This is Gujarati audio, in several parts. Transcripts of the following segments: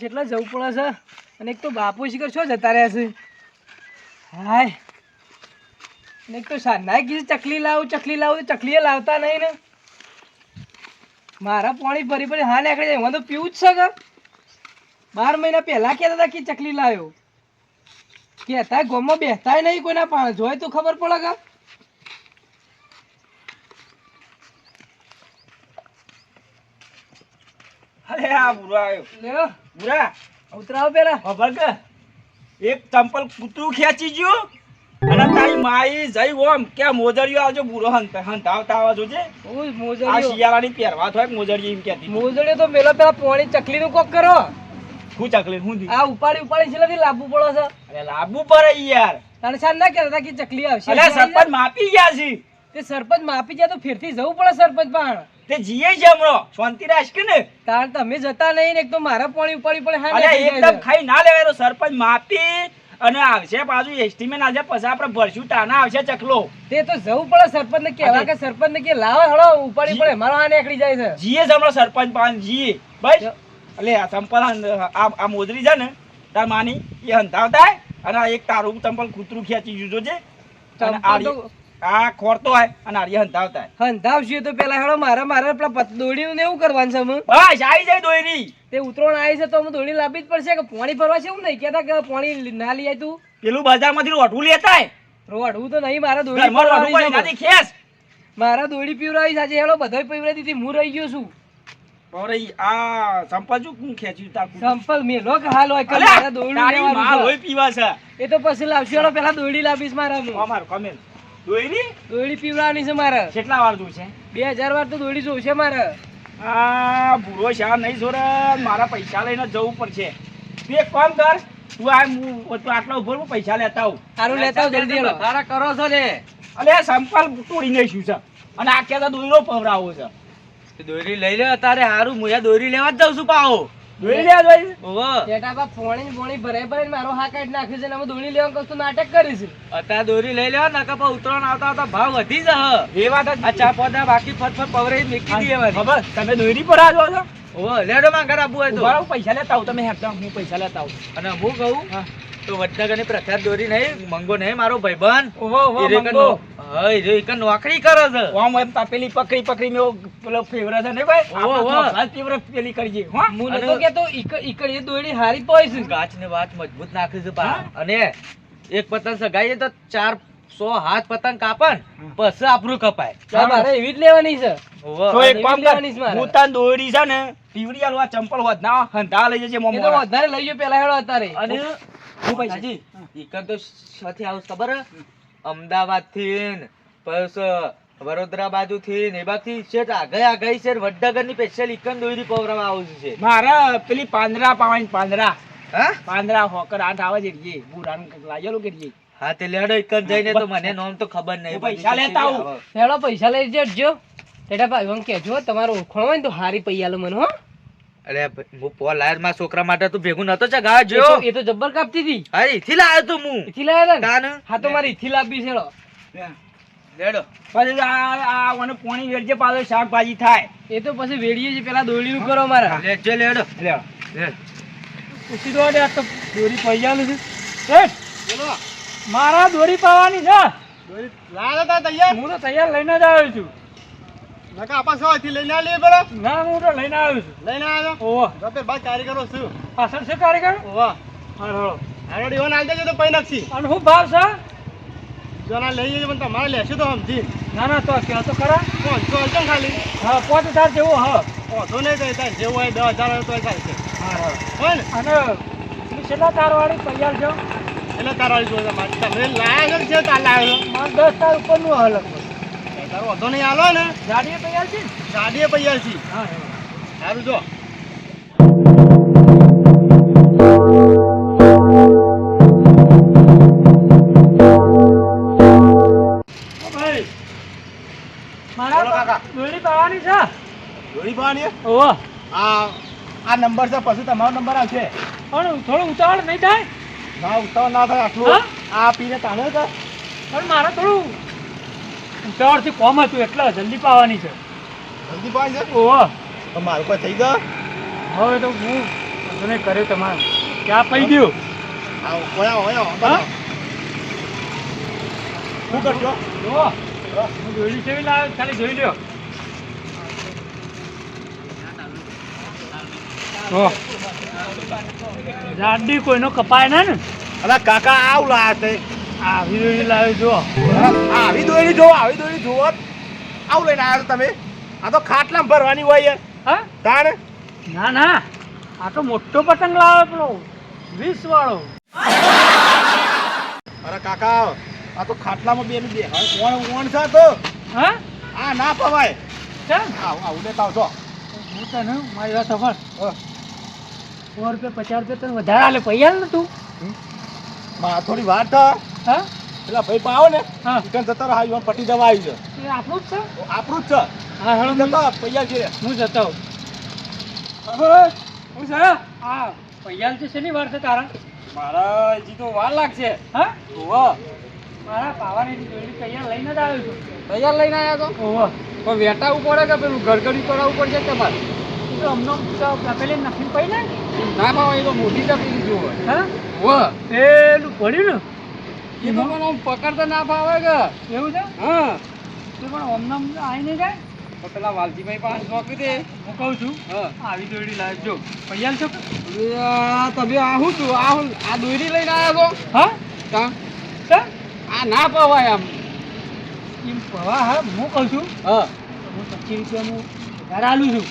કેટલા જવું પડે છે અને એક તો બાપુ શિખર છો જતા રહ્યા છે હાય અને એક તો સાંજના કીધું ચકલી લાવું ચકલીએ લાવતા નહીં ને મારા પાણી ભરી ભરી હા નીકળી જાય હું તો પીવું જ છે કે 12 મહિના પહેલા કહેતા હતા કે ચકલી લાવ્યો કહેતા ગોમાં બેસતાય નહીં કોઈના પાણી જોય તો ખબર પડે કે અરે આ બુરા આવ્યો લ્યો બુરા ઉતરાવો પેલા ખબર કે એક ચંપલ કૂતરું ખેંચી ગયું અને તારી માઈ જઈ ઓમ કે મોજડીઓ આવજો બુરો હંતાવતા આવા જોજે ઓય આ મોજડીઓ શિયાળાની પહેરવા થાય મોજડી એમ કહેતી મોજડીઓ તો મેલો પેલા પાણી ચકલીનું કોક કરો હું ચકલી હું દી આ ઉપાડી છેલ્લાથી લાવવું પડે છે અરે લાવવું પડે યાર તને સાન ના કહેતા હતા કે ચકલી આવશે અરે સરપંચ માપી ગયા છે તે સરપંચ માપી જાય તો ફેરથી જવું પડે સરપંચ પણ તે જીએ છે હમણાં શાંતિ રાખ કે ને કારણ તમે જતા નહીં ને એક તો મારા પાણી ઉપાડી પડે હા અરે એકદમ ખાઈ ના લેવાય સરપંચ માપી અને આવશે પાછું એસ્ટિમેટ આજે પછી આપણે ભરશું તાના આવશે ચકલો તે તો જવું પડે સરપંચ ને કહેવા કે સરપંચ ને કે લાવો હળો ઉપાડી પડે મારો આ નીકળી જાય છે જીએ છે હમણાં સરપંચ પાન જીએ બસ એટલે આ ચંપલ આ મોજરી છે ને તાર માની એ હંતાવતા અને આ એક તારું ચંપલ કૂતરું ખેંચી જુજો છે આ ખોરતો હોય અને આરી હંતાવતા હંતાવશે તો પેલા હેળો મારા પેલા દોડીનું ને એવું કરવાનું છે હું બસ આવી જાય દોરી તે ઉતરોણ આવી છે તો હું દોડી લાવવી જ પડશે કે પાણી ભરવા છે એવું નહીં કહેતા કે પાણી ના લઈ તું પેલું બજારમાંથી રોટવું લેતા રોડવું તો નહીં મારા દોડી ખેસ મારા દોડી પીવરાવી સાચે હેળો બધા પીવરાવી દીધી હું રહી ગયો છું આ સંપલ શું ખેંચ્યું તા સંપલ મેલો કે હાલ હોય કે મારા દોડી માલ હોય પીવા છે એ તો પછી લાવશે હેળો પેલા દોડી લાવીશ મારા હું અમાર કમેલ દોડી પીવરાવાની છે મારે કેટલા વાર દૂર છે 2000 વાર તો દોડી જોશે મારે આ ભૂરો શા નહીં જોરે મારા પૈસા લઈને જવું પડશે તું એક કામ કર તું આ આટલા ઉભર પૈસા લેતા આવું સારું લેતા આવ જલ્દી હેળો તારા કરો છો ને અલે સંપલ તોડીને શું છે અને આ કેતા દોરીનો પવરાવો છે દોરી લઈ લે તારે હારું મુયા દોરી લેવા જ જાઉં છું પાહો દોરી લે ભાઈ ઓવો બેટા બા પોણી ભરાઈ મારો હા કાઢી નાખ્યું છે ને અમે દોડી લેવા કશું નાટક કરીશું અત્યારે દોરી લઈ લેવા નકા પા ઉતરણ આવતા ભાવ વધી જશે એ વાત આ ચા પોતા બાકી ફટ પવરાઈ મેકી દેવાની ખબર તમે દોરી પર આજો છો ઓવો લેડો માં કરા બુઆ તો બરાબર પૈસા લેતા આવું તમે હેડતા હું પૈસા લેતા આવું અને હું કહું તો વડનગરની પ્રખ્યાત દોરી નહીં મંગો નહીં મારો ભાઈબંધ ઓહો મંગો હા એ એક નોકરી કરે છે ઓમ એમ પેલી પકડી મે પેલો ફેવરેટ છે ને ભાઈ ઓહો ફેવરેટ પેલી કરજે હો હું નતો કેતો ઈકડ એ દોડી હારી પોઈસ ગાચ ને વાત મજબૂત નાખી છે પા અને એક પતંગ સગાઈએ તો 400 હાથ પતંગ કાપન પછી આપણું કપાય મારે એવી જ લેવાની છે તો એક કામ કર હું તાન દોરી છે ને ટીવડી આલવા ચંપલ હોત ના હંધા લઈ જજે મોમો એ તો વધારે લઈ ગયો પેલા હેડો અત્યારે અને હું પૈસા જી ઈકન તો સાથી આવું ખબર અમદાવાદ થી પછી વડોદરા બાજુ થી ને બાકી છે આગળ છે વડનગર ની સ્પેશિયલ ઈકન દોરી પવરાવા આવું છે મારા પેલી પાંદરા પાવાની પાંદરા હા પાંદરા હોકર 8 આવે છે જે બુરાન લાયેલું કે હા તે લેડો ઈકન જઈને તો મને નામ તો ખબર નહીં પૈસા લેતા આવું હેડો પૈસા લઈ જજો ટેટા ભાઈ હું કહેજો તમારો ઓળખાણ હોય ને તો હારી પૈયાલો મને હો અરે હું પોલ લાયર માં છોકરા માટે તું ભેગું નતો ચગા જો એ તો જબ્બર કાપતી હતી હા ઈથી લાયો તું હું ઈથી લાયા હતા કાન ને હા તો મારી ઈથી લાવવી છે લેડો પછી આ મને પોણી વેરજે પાછો શાકભાજી થાય એ તો પછી વેડીએ છે પેલા દોડીનું કરો મારા લેજો લેડો લે લે પૂછી દો આ તો દોરી પૈયાનું છે શેઠ બોલો મારા દોરી પાવાની છે દોરી લાવો તા તૈયાર હું તો તૈયાર લઈને જ આવ્યો છું નકા આપા સવાથી લઈને આલી બરો ના હું તો લઈને આવ્યો છું લઈને આવ્યો ઓહો રતે બાદ કારીગરો છું પાછળ છે કારીગર ઓવા હાલો આરોડી ઓન આલ દેજો તો પૈ નાખી અને હું ભાવ છે જોના લઈ જજો પણ તમારે લેશું તો સમજી ના ના તો કે તો ખરા કોણ તો અલજમ ખાલી હા 5000 જેવો હા ઓધો નહીં તો તાર જેવું હોય 10000 હોય તો ચાલશે હા હા હોય ને અને પેલી છેલ્લા તારવાળી તૈયાર છે એટલે તારા જોતા મારે તમે લાયા છે તાર લાવ્યો મારે 10 તાર ઉપરનું હલક તારો ઓધો નહીં આલો ને ગાડીએ તૈયાર છે ગાડીએ પૈયા છે હા સારું જો ભાઈ મારા દોરી પાવાની છે દોરી પાવાની ઓહો આ નંબર છે પછી તમારો નંબર આવશે પણ થોડું ઉતાવળ નહીં થાય ના ઉતાવળ ના થાય આટલું આ પીને તાણે તો પણ મારે થોડું ઉતાવળથી કોમ હતું એટલે જલ્દી પાવાની છે જલ્દી પાણી છે ઓહો તો મારું કોઈ થઈ ગયો હવે તો હું તમે કર્યો તમારે ક્યાં પડી ગયું આવો ઓયા ઓયા હા? શું કરજો જુઓ હું દોયડી કેવી લાવ્યો ખાલી જોઈ લ્યો જાડી કોઈનો કપાય ના ને અલા કાકા આવ લાયા તે આવી દોયડી લાવ્યો જો આવી દોરી જો આવ લઈને આવ્યા છો તમે આ તો ખાટલામાં ભરવાની હોય યાર હા તાણ ના ના આ તો મોટો પતંગ લાવ્યો પેલો 20 વાળો અરે કાકા આ તો ખાટલામાં બેનું બે ઓણ છે તો હા આ ના પવાય કેમ આવું લેતા આવજો હું તને મારી વાત સફળ 100 રૂપિયા 50 રૂપિયા તને વધારે આલે પૈયા ને તું માં થોડી વાર થા હા પેલા ભાઈ પાવો ને હા ચિકન જતો રહ્યો યુવાન પટી જવા આવી છે એ આપણું જ છે આપણું જ છે હા હેલો જતો પૈયા છે હું જતો હું છે હા પૈયા છે શેની વાર છે તારા મારા હજી તો વાર લાગશે હા ઓહો મારા પાવાની દોયડી તૈયાર લઈને જ આવ્યો છું તૈયાર લઈને આવ્યા તો ઓહો પણ વેટાવું પડે કે પેલું ગરગડી કરાવવું પડશે તમારે તો અમને પેલી નખી પડી ને ના ભાવ એ તો મોટી તકલીફ જુઓ હા ઓહ પેલું પડ્યું ને એ તો મને આમ પકડતા ના ફાવે કે એવું છે હા તો પણ અમને આવી નહીં જાય તો પેલા વાલજીભાઈ પાસે શોખી દે હું કહું છું હા આવી દોયડી લાવ જો પૈયા છો તમે આ શું છું આ દોરી લઈને આવ્યા છો હા તા સર આ ના પવાય આમ એમ પવા હા હું કહું છું હા હું 25 રૂપિયાનું વધારે આલું છું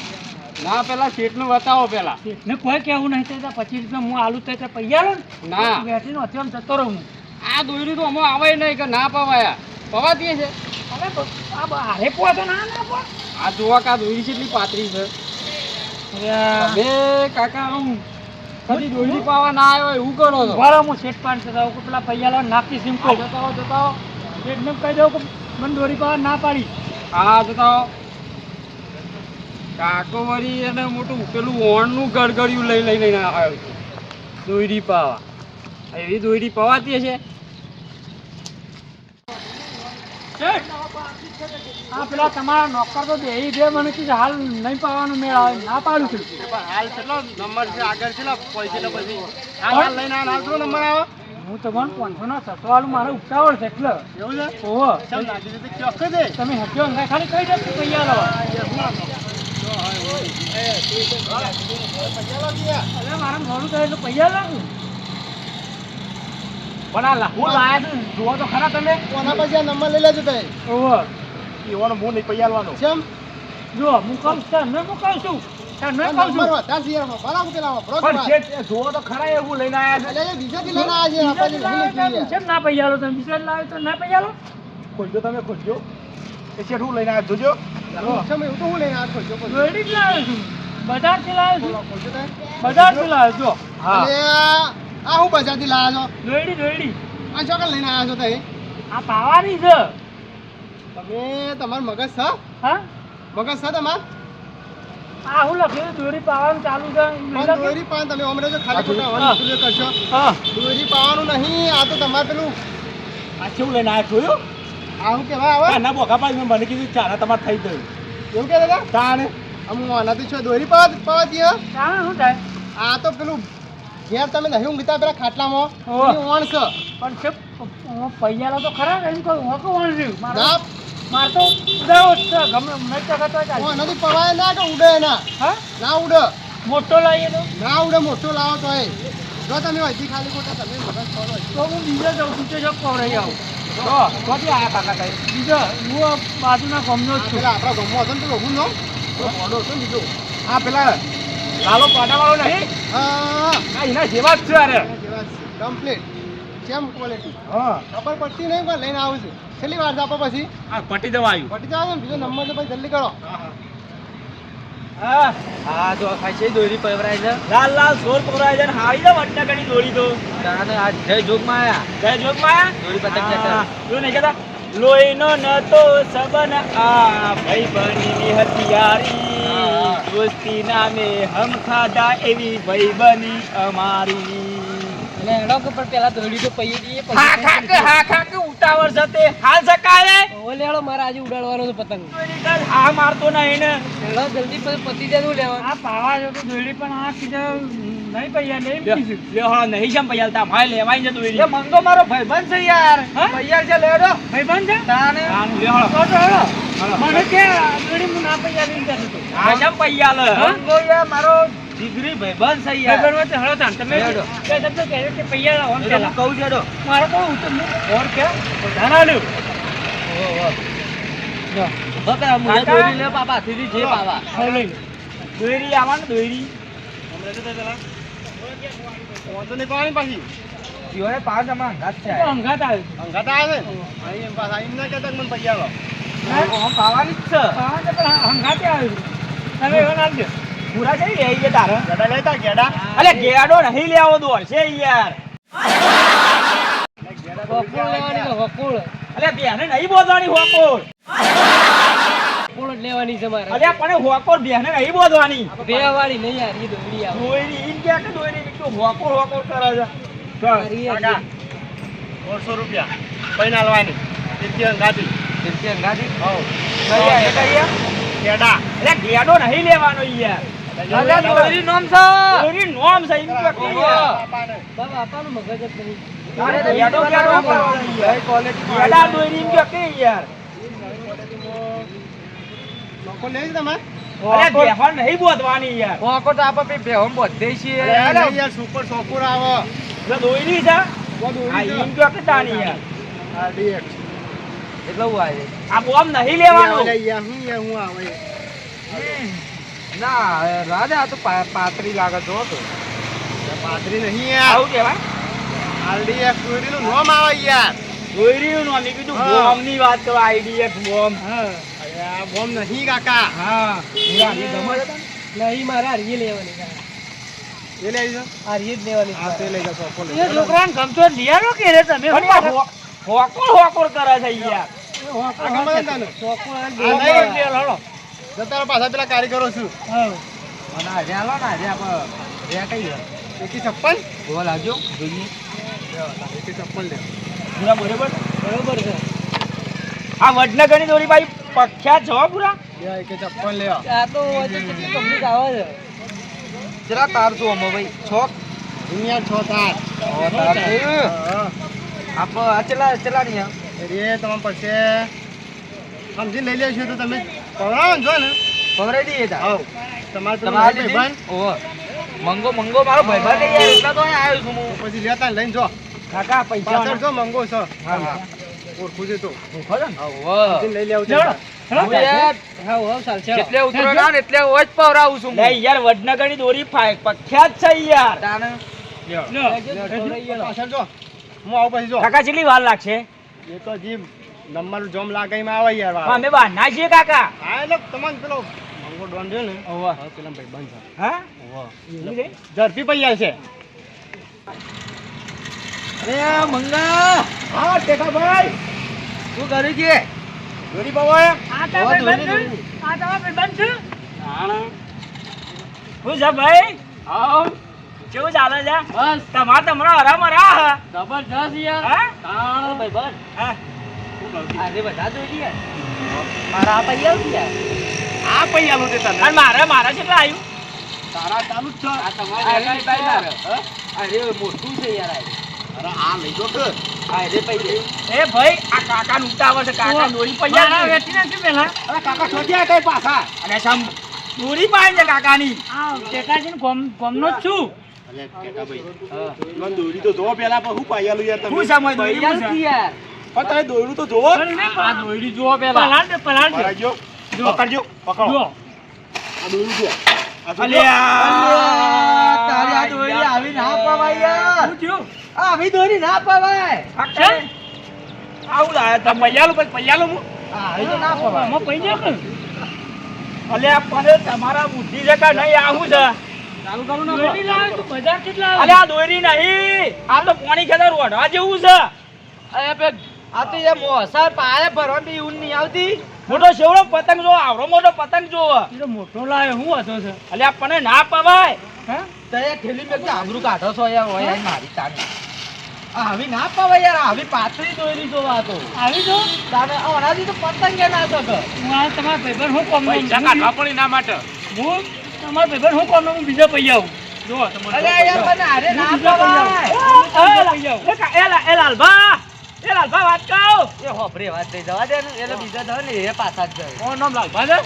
ના પેલા શેઠનું બતાવો પેલા ને કોઈ કહેવું નહીં તો 25 રૂપિયા હું આલુ તો પૈયા લો ને ના બેઠીને અત્યારે આમ જતો રહું હું આ દોરી તો અમે આવે નહીં કે ના પવાયા પવાતી છે હવે હારે પોવા તો ના ના પોવા આ જોવા કા દોરી કેટલી પાતળી છે બે કાકા આમ કદી દોરી પાવા ના આવ્યો એવું કરો છો વાળા હું શેઠ પાન જતા કે પેલા પૈયા લો નાખી સિમ્પલ જતાઓ જતાઓ શેઠને કહી દઉં કે મને દોરી પાવા ના પાડી હા જતાઓ કાકો વળી એને મોટું પેલું ઓણનું ગળગળિયું લઈને આવ્યો છે દોરી પાવા એવી દોરી પવાતી હશે શેઠ હા પેલા તમારા નોકર તો બે મને કીધું હાલ નહીં પાવાનું મેળ આવે ના પાડું છું હાલ કેટલો નંબર છે આગળ કેટલા પૈસા પછી હાલ લઈને હાલ શું નંબર આવે હું તમને 500 ના 600 વાળું મારે ઉતાવળ છે એટલે એવું છે ઓહો ચમ નાખી દીધી ચોખ્ખે દે તમે હટ્યો અંગા ખાલી કહી દે કે પૈયા લો અરે મારે મોડું થાય એટલે પૈયા લાવું પણ આ હું લાયા છું જુઓ તો ખરા તમે કોના પછી આ નંબર લઈ લેજો તમે ઓહો એવાનો હું નહીં પૈયાલવાનો કેમ જો હું કહું છું ને હું કહું છું ને કહું છું નંબર વધારે છે યાર બરાબર પેલા પણ શેઠ જુઓ તો ખરા એવું લઈને આવ્યા છે એટલે બીજેથી લઈને આવ્યા છે આપણે નહીં લીધી કેમ ના પૈયા લો તમે બીજા લાવ્યો તો ના પૈયા લો ખોલજો તમે ખોલજો એ શેઠ હું લઈને આવ્યો જોજો તમે એવું તો હું લઈને આવ્યો ખોલજો દોયડી જ લાવ્યો છું બજારથી લાવ્યો છું ખોલજો તમે બજારથી લાવ્યો છો હા અરે આ હું બજારથી લાવ્યા છો દોયડી આ ચોકડ લઈને આવ્યા છો તમે આ પાવાની છે તમે તમારું મગજ છે હા મગજ છે તમાર આ હું લખ્યું દોરી પાવાનું ચાલુ છે એમ પણ લખ્યું? દોરી પાન તમે અમને જો ખાલી ખોટા હા. હવાલ નીકળ્યો કરશો હા દોરી પાવાનું નહીં આ તો તમારે પેલું આ કેવું લઈને આવ્યા જોયું આ હું કહેવાય આવે ના બોકા પાડી મને કીધું ચારા તમારે થઈ ગયું એવું કે દાદા તાણે અમુક આનાથી છો દોરી પાવાતી હે ચાલો શું થાય આ તો પેલું ઘેર તમે નહીં ઊંઘતા પેલા ખાટલામાં ઓહો. એની ઓણ છે પણ છે પૈયા લો તો ખરા એમ કહું હું કહું વણર્યું ના માર તો ઉડાવો જ છે ગમે મેં તો કરતો ચાલ ઓણ નથી પવાય ના કે ઉડે ના હા ના ઉડે મોટો લાવીએ તો ના ઉડે મોટો લાવો તો એ જો તમે અહીંથી ખાલી ખોટા તમે મગજ ખોલો તો હું બીજા જાઉં છું તે જબ પવરાઈ આવું તો ક્યાંથી આયા કાકા સાહેબ બીજા હું આ બાજુના ગામનો જ છું પેલા આપણા ગામમાં હતો ને પેલો હું નો તો મોડો હતો ને બીજો હા પેલા લાલો પાડાવાળો નહીં હા આ એના જેવા જ છે અરે કમ્પ્લીટ કેમ ક્વોલિટી હા ખબર પડતી નહીં પણ લઈને આવું છું છેલ્લી વાર આપો પછી આ પટી જવા આવ્યું પટી જાવ ને બીજો નંબર તો પછી જલ્દી કરો હા હા જો ખાય છે દોરી પવરાય છે લાલ લાલ સોર પકડાય છે ને હારી તો વટ્ટા કરી દોડી દો તારાને આ જય જોગમાં આયા જય જોગમાં દોરી પતંગ ખેંચવા. જો નહીં કહેતા લોહીનો નતો સબન આ ભાઈ બની હથિયારી દોસ્તી નામે હમ ખાધા એવી ભાઈ બની અમારી અને એનો કે પણ પેલા દોડી તો પૈયે દઈએ હા ખાક ઉતાવળ છે હાલ સકાળે ઓલે હેળો મારે આજે ઉડાડવાનો છે પતંગ હા મારતો નહીં ને હેળો જલ્દી પતી જાય લેવા આ પાવા જો તો દોડી પણ આ કીધા નહીં પૈયા નહીં લ્યો, કીધું. લ્યો હળો, નહીં છે પૈયા તમારે લેવાય છે દોરી એ મંગો મારો ભાઈબંધ છે યાર હા? પૈયા છે લેડો ભાઈબંધ છે? તાને લ્યો હળો. તો હેડો. હળો. મને કે જોડી હું ના પૈયા નહીં કહેતો હતો. આ છે પૈયા લે મંગો યાર મારો જીગરી ભાઈબંધ છે યાર ભાઈબંધ વચ્ચે હેડો તાણ. તમે હેડો. બે શબ્દ કહેજો કે પૈયા લાવો ને એ તો હું પહેલા. કહું છું હેડો. મારે તો હું તો ઓર કે વધારે આલ્યું. જો, બકરા મુએ કાકા. દોરી લે પાપા સીધી જે પાવા હવે લઈ લો. દોરી આવવાનું દોરી વાંધો નહીં પાવાની પાછી જીઓને પાંચ આમાં અંગાત છે તો અંગાત આવ્યો. અંગાતા આવે ને અહીં પાછા એમ ના કહેતા કે મને પૈયા લો આમ પાવાની જ છે પાવા તો પણ અંગાતે આવ્યો. તમે એવો ના આપજો. પૂરા કઈ લે છે તારે ગેડા લેતા ગેડા અલે ગેડો નહીં લેવો દોર છે યાર વકુળ લેવાની છે, વકુળ. અલે બેને નહીં બોધવાની હોકોર વકુળ જ લેવાની છે મારે. અલે પણ હોકોર બેને નહીં બોધવાની બે વાળી નહીં યાર, ઈ દોરી આવે. દોરી ઈન કે દોરી નીકળો હોકોર હોકોર કરે છે મારી યાર. કાકા 100 રૂપિયા પૈન હાલવાની તેથી અંગાતી તેથી અંગાતી હોવ કઈ આ કઈ ગેડા અલે ગેડો નહીં લેવાનો યાર અરે દોરી નામ છે દોરી નોમ છે ઈન કે યાર બાબા બાપાનું મગજ જ નહીં. અરે ગેડો ગેડો કરવાનો યાર ગેડા દોરી ઈન કે યાર લોકો લે છે તમે અલે બેહન નહીં બોધવાની યાર ઓકો તો આપણે બે ભેહમ બધે છીએ અરે યાર સુપર સોકુર આવે એટલે દોરી છે આ ઈન કે તાની યાર આ ડીએક્સ એટલે હું આવે આ બોમ નહીં લેવાનો યાર હું આવે ના રાધે આ તો પાતરી લાગે તો પાદરી નહીં યાર આવું કેવાય આરડીએક્સ ચોરીનું નામ આવે યાર દોરીનું નામ મેં કીધું હા. બોમની વાત કરો આઈડીએફ બોમ હા. અરે આ બોમ નહીં કાકા હા પૂરા ની ગમે છે તને? નહીં, મારે હારીએ લેવાની છે. એ લઈ જા હારીએ જ લેવાની આ તે છે. લઈ જા સોપો લઈ એ છોકરાને ગમતો જ લઈ આલો કે રે તમે? પણ આ હોકોર હોકોર કરે છે યાર આ ગમે છે તને? છોકરો આને આ દેવા નહીં. પડે. હાલો. જતા રહો પાછા પેલા કારીગરો છું હા. અને આજે હાલો ને આજે આપણે રે કઈ એકી 56 ગોલ આવજો જોઈએ એકી 56 લે પૂરા બરોબર બરોબર છે. આ વડનગરની દોરી ભાઈ પ્રખ્યાત છે હો પૂરા યા એકી 56 લે આ તો હજી કેટલી પબ્લિક આવે છે. ચલા તાર છું અમે ભાઈ છોક દુનિયા 6 તાર તાર છે હા આપ આ ચલા નહીં અરે તમે પછી સમજી લઈ લેશો તો તમે પવરાવો ને જો ને ખવડાવી દઈએ તા આવ તમારે પેલો તમારે ભાઈ ભાઈબંધ ભાઈબંધ ઓહો મંગો મારો ભાઈબંધ નહીં યાર એટલા તો અહીં આવ્યો છું હું પછી લેતા લઈને જો કાકા પૈસા પાછળ જો મંગો છે હા હા ઓળખું છે તો ભૂખો છે ને? ઓહો સમજીને લઈ લેવું છે લેવડો. હેલો, હું યાર હા, હા, ચાલ, ચાલો. જેટલે ઉતરો ના ને એટલે ઓજ પવરાવું છું લે યાર વડનગરની દોરી પ્રખ્યાત છે યાર તાને લ્યો, છોકરાઈ ગયેલો. પાછળ જો હું આવું પછી જો કાકા કેટલી વાર લાગશે એ તો જીમ નંબર જોમ લાગાઈમાં આવે યાર વાર. અમે બહારના છીએ કાકા હા એટલે તમને પેલો મંગો ડોન રહ્યો ને ઓવા. હા, પેલા ભાઈ બંધ છે હા ઓવા. એવું છે? ઝડપી પૈયા છે અરે મંગા હા ટેકા ભાઈ શું કરી છે દોરી બાબા આ તારા ભાઈબંધ છે? આ તારા ભાઈબંધ છે? શું છે ભાઈ કેવું ચાલે છે બસ તમારે તમારો હરામ હરા જબરજસ્ત યાર. હા તાણ ભાઈબંધ. હા આજે બધા જોઈ યાર મારા આ પૈયા આવતી યાર આ પૈયાનું તે તને અને મારા કેટલા આવ્યું તારા ચાલુ જ છે આ તમારે અરે મોટું છે યાર અરે આ લઈ જો કે અરે પૈયા એ ભાઈ આ કાકા ઉતાવળ છે કાકા દોરી મારા પૈયા વેચી નાખ્યું પેલા. અરે કાકા શોધ્યા કઈ પાછા અને સમ દોરી પાય છે કાકાની આ ટેકાજીને ગોમનો જ છું. અરે ટેકા ભાઈ મને દોરી તો જોવો પેલા પણ હું પાયાલું યાર શું તમે સમય દોરી પૈયા શું છે? નથી યાર પણ તમે દોરું તો જોવો આ દોયડી જુઓ પેલા. પલાળ દે, પલાળ દે. પકડજો જો. પકડજો પકડો જુઓ. આ દોરું જો આ જો. અલ્યા તારી આ દોરી આવી ના પવાય યાર શું થયું? આ આવી દોરી ના પવાય કેમ? આવું લાયા તમે પૈયાલો હું. આ આવી તો ના પવાય આમાં પૈયા કે? અલ્યા પણ તમારા બુદ્ધિ છે કે નહીં આવું છે દોયડી લાવે તો બજાર કેટલા આવે? અલ્યા આ દોરી નહીં આ તો પાણી ખેતર રોડવા જેવું છે અરે બે આ તો યાર મોસર પારે ભરવા બી ઊન નહીં આવતી મોટો શેવડો પતંગ જો આવડો મોટો પતંગ જો એ તો મોટો લાવે હું હતો છે. અલ્યા પણ ના પવાય હા? તો યાર થેલી મેં કે આબરૂ કાઢો છો યાર ઓય યાર મારી તાને આ આવી ના પવાય યાર આવી પાતળી દોરી જોવા તો આવી જો. તાને ઓનાથી તો પતંગ ના શકે હું આ તમારા ભાઈબંધ હું કોમનો પૈસા કાઢવા પડી ના માટે હું તમારા ભાઈબંધ હું કોમનો હું બીજા પૈયા આવું. જો તમને અરે યાર પણ અરે ના બીજો પવાય. એ લાલભા વાત કહું. એ હોભરે વાત થઈ જવા દે ને એટલે બીજા તો ને એ પાછા જ જાય કોણ નામ લાલભા છે?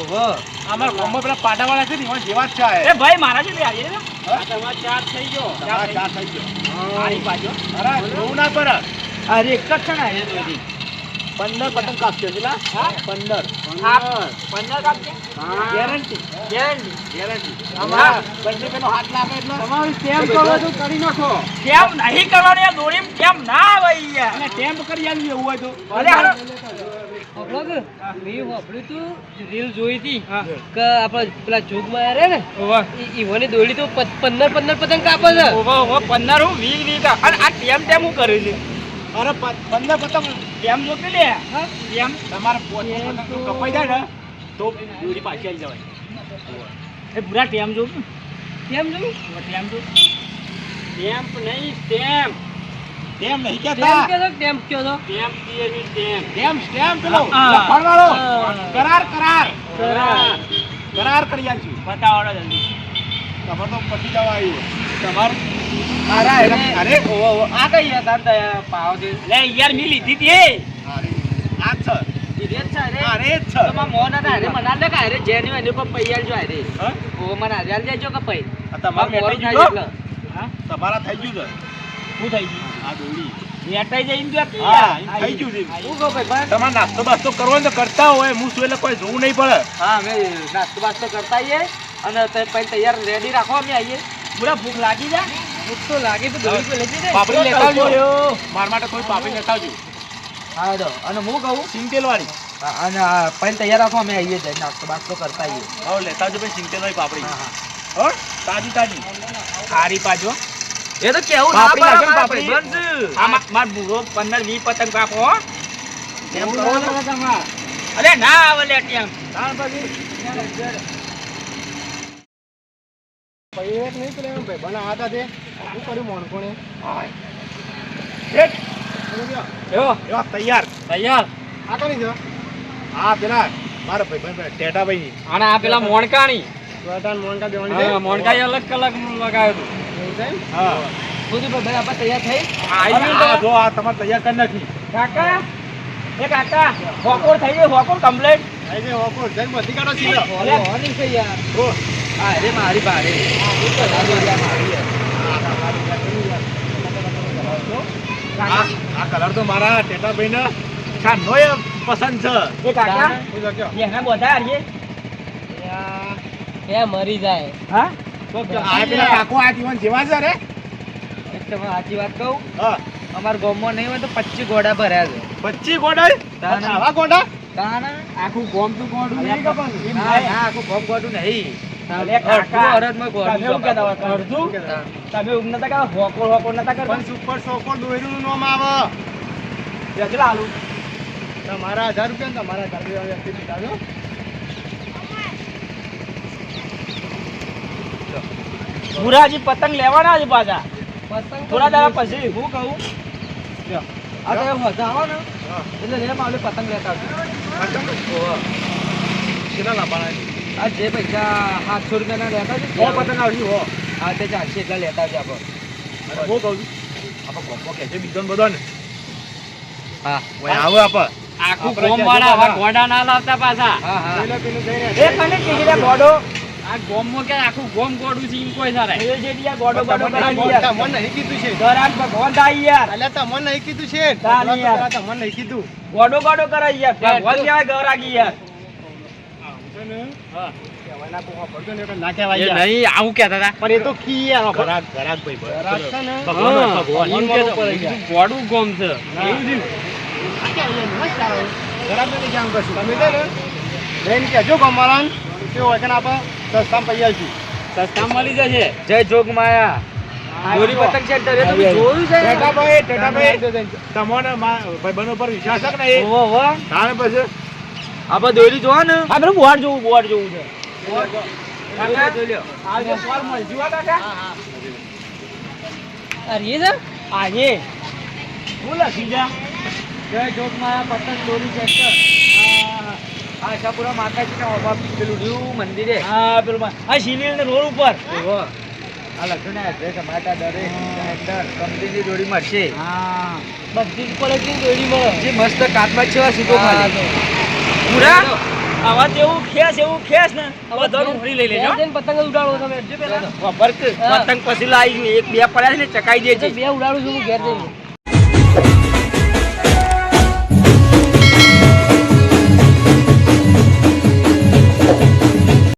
ઓહો અમારા ગામમાં પેલા પાટાવાળા છે ને એમાં જેવા જ છે આ. એ ભાઈ મારા જેટલી આવી છે ને? તમારે ચાર થઈ ગયો. તમારા ચાર થઈ ગયો. મારી બાજુ. અરે જોવું ના પડે. અરે એક જ છે ને એ દોરી 15 પતંગ કાપશે પેલા. હા? 15 15 કાપજે. Guarantee guarantee. ગેરંટી. હા. બંને પેલો હાથ લાગે એટલે તમારું સ્ટેમ્પ કરો તો કરી નાખો. કેમ નહીં કરવાનું યાર? દોરીમ કેમ ના આવે યાર? અને ટેમ્પ કરી આલ્યું એવું હોય તો. ભલે હાલો. આપણો કે મેં વાપર્યું તું રીલ જોઈ હતી હા. કે આપણે પેલા જોગમાં રે ને ઓવા. ઈવોની દોડી તો 15 પતંગ કાપે છે. ઓવા 15 હું 20 કા. અને આ ટેમ હું કર્યું છે? અરે 15 પતંગ ટેમ જો કે લે. હા? ટેમ. તમારે પોતે પતંગ જો કપાઈ જાય ને તો દોરી પાછી આવી જવાય. એ પૂરા ટેમ જો. કેમ જોયું? ટેમ જો. ટેમ્પ નહીં ટેમ્પ. ટેમ નહીં ટેમ કેતા. કયો છો? ટેમ કયો છો? ટેમ્પ દીએની ટેમ્પ. ટેમ સ્ટેમ્પ પેલો હા. લખણ વાળો. હા. કરાર કરાર કરાર. કરાર કરી આલશું. બતાવડો જલ્દી. તમારે તો પટી જવા આવ્યું. તમારે અરે અરે ઓહો આ કઈ હતા ને પાવ દે લે યાર મી લીધી તી. અરે આ જ છે. ઈરેજ છે રે અરે જ છે. તમાર મોન હતા અરે મના લે કે અરે જેની એની પર પૈયાલ જો અરે હા? ઓ મને હજાર દેજો કે પૈ આ તમારે મોર વેટાઈ થાય ગયું? એટલે હા? તમારા થઈ ગયું છે. શું થઈ ગયું? આ દોરી. વેટાઈ જઈને જો હતી હા, યાર. એમ થઈ ગયું છે. હું કહું ભાઈ તમારે નાસ્તો બાસ્તો કરવો હોય ને તો કરતા હોય હું શું એટલે કોઈ જોવું નહીં પડે. હા અમે નાસ્તો બાસ્તો કરતા આવીએ અને તે પછી તૈયાર રેડી રાખો અમે આવીએ પૂરા ભૂખ લાગી જા. ભૂખ તો લાગે તો દોડી પર લઈ જઈએ. પાપડી લેતા આવજો. આવજો. મારા માટે કોઈ પાપડી લેતા આવજો. હા દો અને હું કહું સિંગતેલ વાળી. અને પછી તૈયાર રાખો અમે આવીએ જાય નાસ્તો બાસ્તો કરતા આવીએ હવે લેતા આવજો ભાઈ સિંગતેલ વાળી પાપડી. હા હા હો? તાજી તાજી. ખારી પાજો. એ તો કેવું પાપડી ના નાખો ને પાપડી પાપડી. બંધ આ માર બુરો 15 20 પતંગ કાપો હો. એમ કરો ને. અરે ના આવે લે ટેમ. તાણ પછી. પૈરેક નહીં પેલા એમ ભાઈ બના હતા તે. શું કર્યું મોણકોણે? એક. એવો એવા તૈયાર. તૈયાર. આ કોની છે? હા પેલા મારા ભાઈ ભાઈ ટેટાભાઈ. અને આ પેલા મોણકાણી. સ્વેટર મોણકા દેવાની હા છે? મોણકાઈ અલગ કલર લગાવ્યો હતું. એવું છે એમ? હા. બધું ભાઈ આપણે તૈયાર થઈ. આ જો આ તમારે તૈયાર કરી નાખી. કાકા એ કાકા હોકોર થઈ ગયો હોકોર કમ્પ્લીટ. આઈ જાય ઓપો જઈને બધી કાઢો સીધો. ઓલે હોની છે યાર. ઓ હા અરે મારી ભાડે આ આ કલર તો મારા ટેટાભાઈ ને શાનનો એ પસંદ છે. એ કાકા શું છે કયો? એના બધા આરીએ. એ મરી જાય. હા આ પેલા કાકો આ જીવન જેવા છે રે. એક તમે સાચી વાત કહું હા અમારા ગામમાં નહીં હોય તો 25 ઘોડા ભર્યા છે 25 ગોડાઈ. તાને. આવા ગોડા? તાના આખું ગોમ તું ગોડું નહીં કે પણ. ના ના આખું ગામ ઘોડું નહીં અરે કાકા અડધું અરજમાં તમે એવું કહેતા ઘોડું હોય અડધું? તાન. તમે એવું નતા કરતા હોકોર હોકોર નતા કરતા પણ સુપર સોપર દોયરું નામ આવે. કેટલા આલુ તમારા 1000 રૂપિયા ને તમારા ઘર વ્યક્તિ દીધા મુરાજી પતંગ લેવાના છે પાછા પતંગ થોડા દાડા પછી હું કહું આ તો એમ મજા આવે ને હા. એટલે લેમ આવલે પતંગ લેતા આવજો કેટલા લાવવાના છે? આ જે પૈસા 700 રૂપિયાના લેતા છે સો પતંગ આવશે હો. હા તે 400 એટલા લેતા આવજો આપણે અને હું કહું છું આપણે ગોપો કહેશે બીજો બધો ને હા ઓય આવો આપણે આખું આપણે ગોમ ત્યાં વાળા જતા આવા ગોડા ના લાવતા પાછા હા હા પેલો પેલું જઈને એ કને ટીકીડા ગોડો આ ગોમમાં કે આખું ગોમ ગોડું છે ઈમ કોઈ સારા એ જેડિયા ગોડો ગોડો કરાવી યાર તમને નહીં કીધું છે. ગરાગ ભગવાન દાઈ યાર અલ્યા તમને નહીં કીધું છે. તાન યાર. તમને નહીં કીધું. ગોડો ગોડો કરાવી યાર ભગવાન કહેવાય ગરાગી યાર હા. કહેવાયના કોક પડતો ને એટલે ના કહેવાય એ યાર. નહીં આવું કહેતા હતા પણ એ તો કી યાર ઘરાક ઘરાક ભાઈ ઘરાક છે ને? ભગવાન ભગવાન ઈમ વાળું કહેતો પડે કીધું યાર. ગોડું ગોમ છે એવું થયું? આ ક્યાં યાર? મસ્ત આવે. ઘરાકને નહીં જાણ કરશું. તમે છે ને લઈને કહેજો ગમવાળાને કે હોય કે ના આપણે સસ્તામાં પૈ આવીશું. સસ્તા મળી જશે જય જોગ માયા દોરી પતંગ સેન્ટર એ તમે જોયું છે ટેટાભાઈ તમને ભાઈબંધો પર વિશ્વાસ છે કે નહીં? ઓહો ઓહો તાણે પછી આપણે દોરી જોવા ને આ પેલું બોર્ડ જોવું છે કાકા જોઈ લ્યો આજે ફોર મળજુ આ કાકા અરે એ છે? આજે હું લખી જા જય જોગ માયા પતંગ દોરી સેન્ટર આ આશાપુરા માતાજીના ઓબા પેલું રહ્યું મંદિરે હા પેલું આ શિલીલ ને રોડ ઉપર ઓહો આ લખ્યું ને એડ્રેસ ટમાટા દરેક અંદર કંપનીની જોડી મળશે. હા બધી જ ક્વોલિટીની દોરી મળે. જે મસ્ત કાચમાં છે એવા સીધો ખાલી. પૂરા આવા જેવું ખેસ ને બધાનું ભરી લઈ લેજો. જઈને પતંગ જ ઉડાડો તમે જો પેલા ખબર કે પતંગ પછી લાવી એક બે પડ્યા છે ને ચકાઈ દેજે. બે ઉડાડું છું હું ઘેર જઈને.